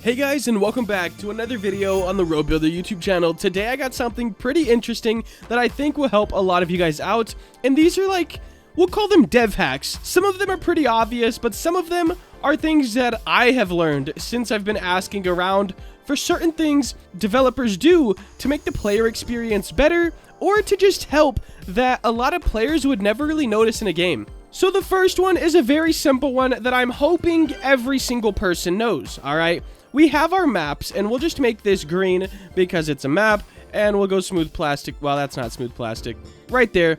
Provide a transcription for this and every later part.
Hey guys, and welcome back to another video on the Road Builder YouTube channel. Today I got something pretty interesting that I think will help a lot of you guys out, and these are like, we'll call them dev hacks. Some of them are pretty obvious, but some of them are things that I have learned since I've been asking around for certain things developers do to make the player experience better, or to just help that a lot of players would never really notice in a game. So the first one is a very simple one that I'm hoping every single person knows, alright? We have our maps, and we'll just make this green because it's a map, and we'll go smooth plastic. Well, that's not smooth plastic. Right there.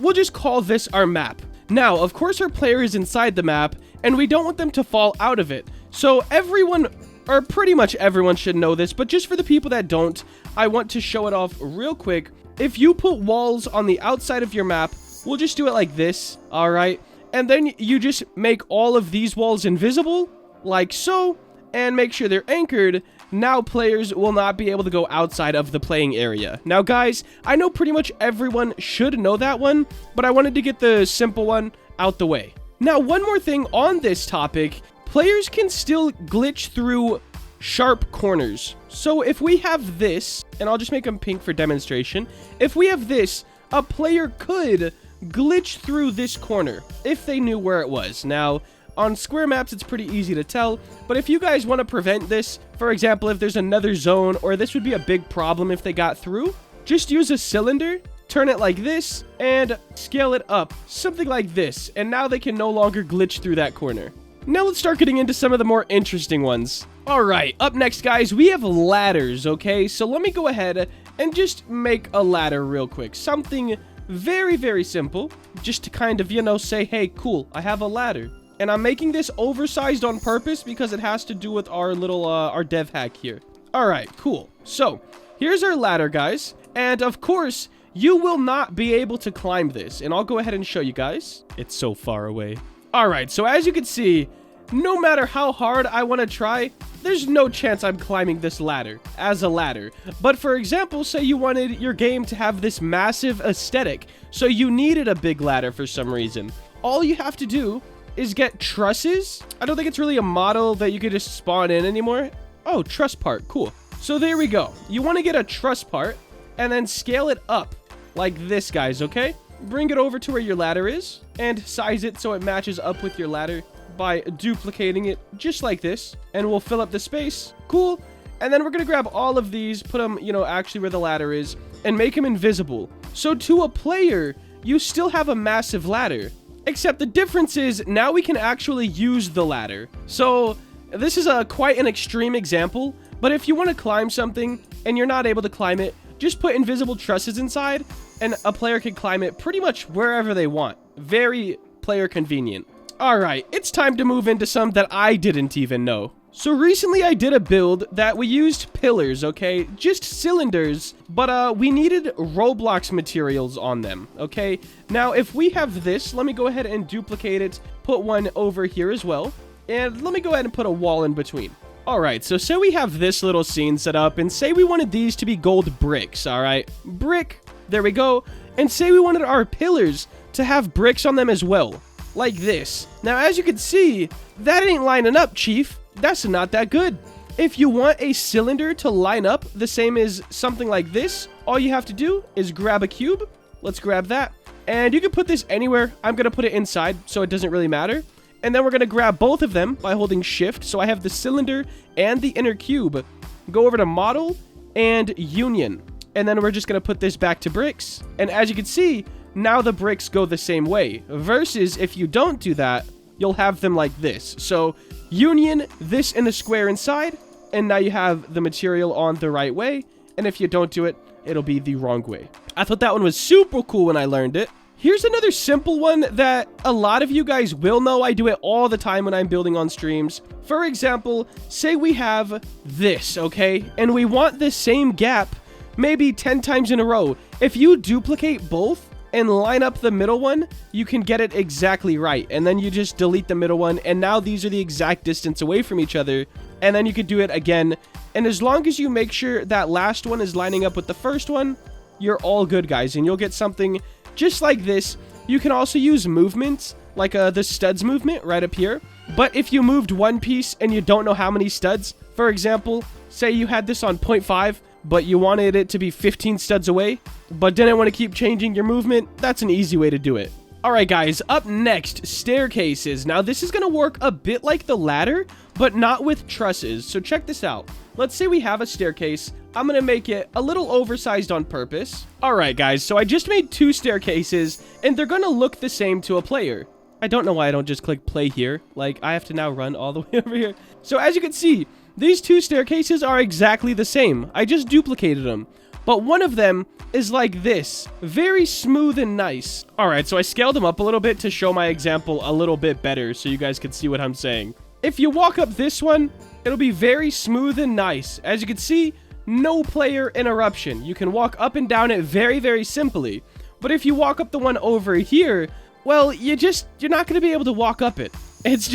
We'll just call this our map. Now, of course, our player is inside the map, and we don't want them to fall out of it. So everyone, or pretty much everyone should know this, but just for the people that don't, I want to show it off real quick. If you put walls on the outside of your map, we'll just do it like this, alright? And then you just make all of these walls invisible, like so, and make sure they're anchored. Now players will not be able to go outside of the playing area. Now guys, I know pretty much everyone should know that one, but I wanted to get the simple one out the way. Now, one more thing on this topic, players can still glitch through sharp corners. So if we have this, and I'll just make them pink for demonstration, if we have this, a player could glitch through this corner if they knew where it was. Now, on square maps, it's pretty easy to tell, but if you guys want to prevent this, for example, if there's another zone, or this would be a big problem if they got through, just use a cylinder, turn it like this, and scale it up, something like this, and now they can no longer glitch through that corner. Now let's start getting into some of the more interesting ones. Alright, up next, guys, we have ladders, okay? So let me go ahead and just make a ladder real quick. Something very, very simple, just to kind of, you know, say, hey, cool, I have a ladder. And I'm making this oversized on purpose because it has to do with our little, our dev hack here. Alright, cool. So, here's our ladder, guys. And, of course, you will not be able to climb this. And I'll go ahead and show you guys. It's so far away. Alright, so as you can see, no matter how hard I want to try, there's no chance I'm climbing this ladder as a ladder. But for example, say you wanted your game to have this massive aesthetic, so you needed a big ladder for some reason. All you have to do is get trusses. I don't think it's really a model that you could just spawn in anymore. Oh, truss part, cool. So there we go. You want to get a truss part and then scale it up like this, guys, okay? Bring it over to where your ladder is and size it so it matches up with your ladder by duplicating it just like this, and we'll fill up the space. Cool. And then we're gonna grab all of these, put them, you know, actually where the ladder is, and make them invisible. So to a player, you still have a massive ladder. Except the difference is now we can actually use the ladder. So this is quite an extreme example, but if you want to climb something and you're not able to climb it, just put invisible trusses inside and a player can climb it pretty much wherever they want. Very player convenient. Alright, it's time to move into some that I didn't even know. So recently I did a build that we used pillars, okay? Just cylinders, but we needed Roblox materials on them, okay? Now, if we have this, let me go ahead and duplicate it, put one over here as well, and let me go ahead and put a wall in between. Alright, so say we have this little scene set up, and say we wanted these to be gold bricks, alright? Brick, there we go, and say we wanted our pillars to have bricks on them as well, like this. Now, as you can see, that ain't lining up, Chief. That's not that good. If you want a cylinder to line up the same as something like this, all you have to do is grab a cube. Let's grab that. And you can put this anywhere. I'm going to put it inside, so it doesn't really matter. And then we're going to grab both of them by holding shift. So I have the cylinder and the inner cube. Go over to model and union. And then we're just going to put this back to bricks. And as you can see, now the bricks go the same way. Versus if you don't do that, you'll have them like this. So union this in the square inside, and now you have the material on the right way, and if you don't do it, it'll be the wrong way. I thought that one was super cool when I learned it. Here's another simple one that a lot of you guys will know. I do it all the time when I'm building on streams. For example, say we have this, okay? And we want the same gap maybe 10 times in a row. If you duplicate both and line up the middle one, you can get it exactly right. And then you just delete the middle one, and now these are the exact distance away from each other. And then you could do it again. And as long as you make sure that last one is lining up with the first one, you're all good, guys. And you'll get something just like this. You can also use movements, like the studs movement right up here. But if you moved one piece and you don't know how many studs, For example, say you had this on 0.5, but you wanted it to be 15 studs away, but didn't want to keep changing your movement. That's an easy way to do it. Alright guys, up next, staircases. Now this is going to work a bit like the ladder, but not with trusses. So check this out. Let's say we have a staircase. I'm going to make it a little oversized on purpose. Alright guys, so I just made 2 staircases, and they're going to look the same to a player. I don't know why I don't just click play here. Like, I have to now run all the way over here. So as you can see, these 2 staircases are exactly the same. I just duplicated them. But one of them is like this. Very smooth and nice. Alright, so I scaled them up a little bit to show my example a little bit better so you guys can see what I'm saying. If you walk up this one, it'll be very smooth and nice. As you can see, no player interruption. You can walk up and down it very, very simply. But if you walk up the one over here, well, you're not going to be able to walk up it. It's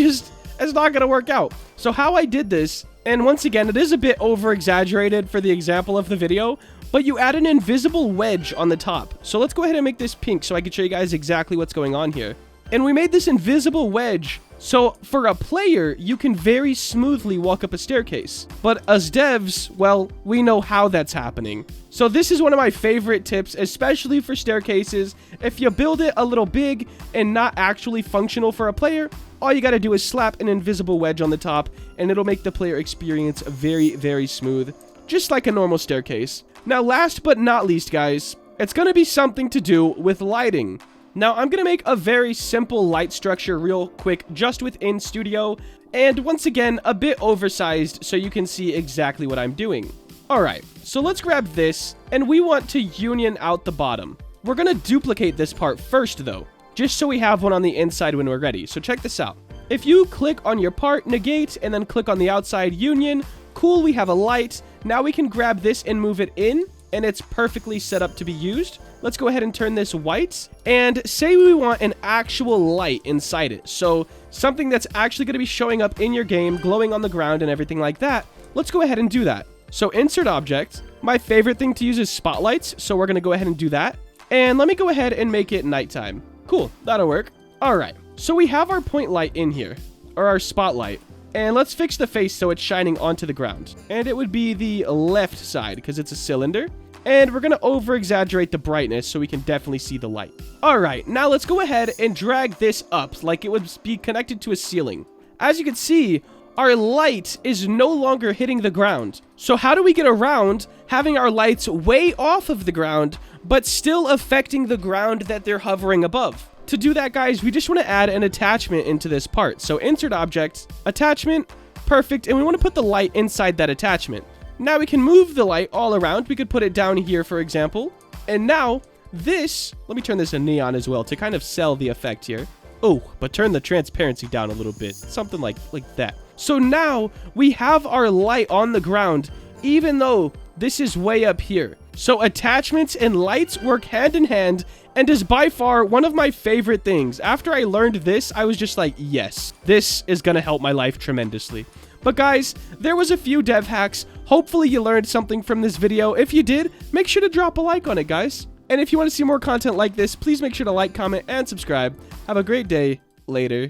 not going to work out. So how I did this, and once again, it is a bit over-exaggerated for the example of the video, but you add an invisible wedge on the top. So let's go ahead and make this pink so I can show you guys exactly what's going on here. And we made this invisible wedge, so for a player, you can very smoothly walk up a staircase. But as devs, well, we know how that's happening. So this is one of my favorite tips, especially for staircases. If you build it a little big and not actually functional for a player, all you gotta do is slap an invisible wedge on the top, and it'll make the player experience very, very smooth, just like a normal staircase. Now, last but not least, guys, it's gonna be something to do with lighting. Now, I'm gonna make a very simple light structure real quick, just within Studio, and once again, a bit oversized so you can see exactly what I'm doing. Alright, so let's grab this, and we want to union out the bottom. We're gonna duplicate this part first, though, just so we have one on the inside when we're ready. So check this out. If you click on your part, negate, and then click on the outside union, cool, we have a light. Now we can grab this and move it in, and it's perfectly set up to be used. Let's go ahead and turn this white, and say we want an actual light inside it. So something that's actually going to be showing up in your game, glowing on the ground and everything like that. Let's go ahead and do that. So insert object. My favorite thing to use is spotlights, so we're going to go ahead and do that. And let me go ahead and make it nighttime. Cool, that'll work. All right, so we have our point light in here, or our spotlight. And let's fix the face so it's shining onto the ground. And it would be the left side because it's a cylinder. And we're going to over-exaggerate the brightness so we can definitely see the light. Alright, now let's go ahead and drag this up like it would be connected to a ceiling. As you can see, our light is no longer hitting the ground. So how do we get around having our lights way off of the ground, but still affecting the ground that they're hovering above? To do that, guys, we just want to add an attachment into this part. So insert object, attachment, perfect, and we want to put the light inside that attachment. Now we can move the light all around. We could put it down here, for example. And now this, let me turn this to neon as well to kind of sell the effect here. Oh, but turn the transparency down a little bit. Something like that. So now we have our light on the ground, even though this is way up here. So attachments and lights work hand in hand and is by far one of my favorite things. After I learned this, I was just like, yes, this is going to help my life tremendously. But guys, there was a few dev hacks. Hopefully you learned something from this video. If you did, make sure to drop a like on it, guys. And if you want to see more content like this, please make sure to like, comment, and subscribe. Have a great day. Later.